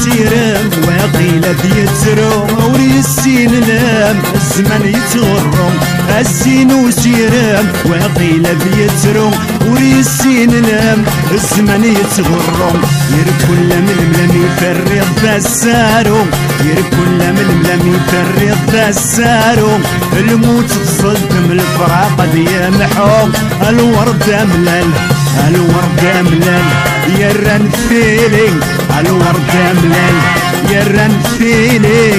وسيرم وقيل بيترو وري السين لام الزمان يتغرم السين وسيرم وقيل بيترو وري السين لام الزمان يتغرم يركل ململم يفرغ بسارو يركل ململم يفرغ بسارو الموت تصدم الفراق يمحو الورد ملل الورد ملل يرن فيلي الورد ملل يرن فيلي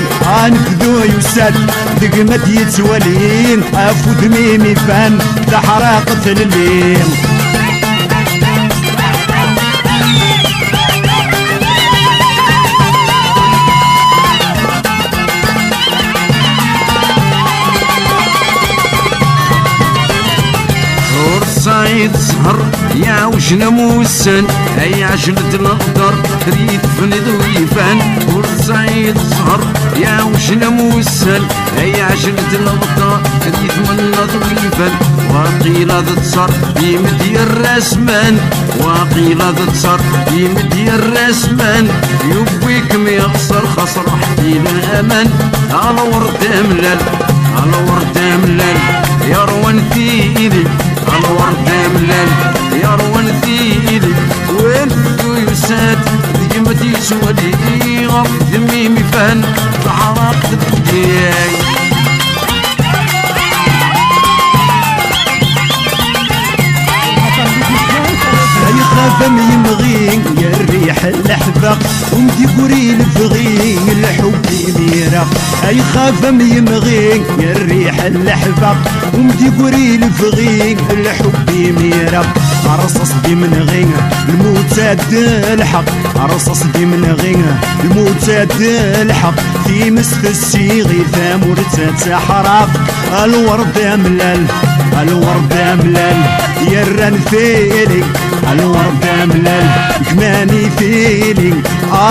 انفذو يسد دقمت يتولين افود ميمي فان تحرقت الليل صعيد سهر يا وجنا موسن اي عجلة القدر تريد فند ويفان ورصعيد سهر يا وجنا موسن اي عجلة القدر تريد منض ويفان وقيل تصر يمدي الرسمان وقيل تصر يمدي الرسمان يبيك ميخسر خسر حتينا امان على ورد ملل على ورد ملل يا روان فيلي على ورد ملل يا روان ثيلي والفدو يساد ديما يسولي غف دمي مفان العراق تبدياي يخاف يمغين يا الريح اللحبة ومدي قري الفغين الحب ميرا يخاف يمغين يا الريح اللحبة ومدي قري الفغين الحب ميرا عرصص دي من غين الموتاد الحق عرصص دي من غين الموتاد الحق في مسف السيغي ثامورة تحرق الورد ملل الورد ملل يرن فيلي الورد ملل كماني فيلي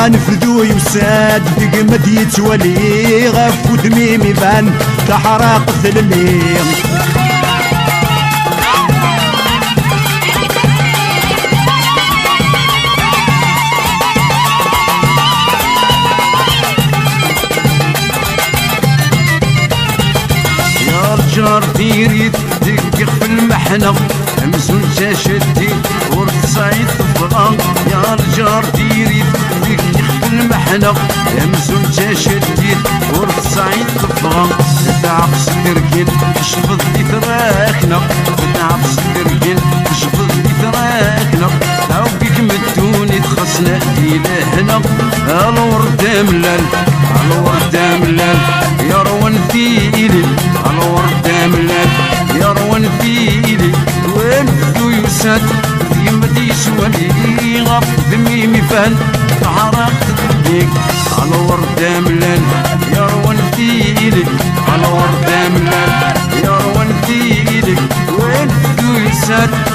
انفذو يساد دقمد يتولي غف ودميمي بان تحرق ثلليل جار ديريت دقيق في المحنة امزون شاشتي ورد سعيد طفران يا الجار ديريت دقيق في المحنة امزون شاشتي ورد سعيد طفران تعبس تركين تشفض لي تراكنا تعبس تركين تشفض لي تراكنا او بيك مدوني تخصنا دي لهنا الورد ملل الورد ملل يا روان فيلي الورد ملل يا روان فيلي والفدو يساد ديما يسولي غف دمي فان عراق تديك الورد ملل يا روان فيلي الورد ملل يا روان فيلي والفدو يساد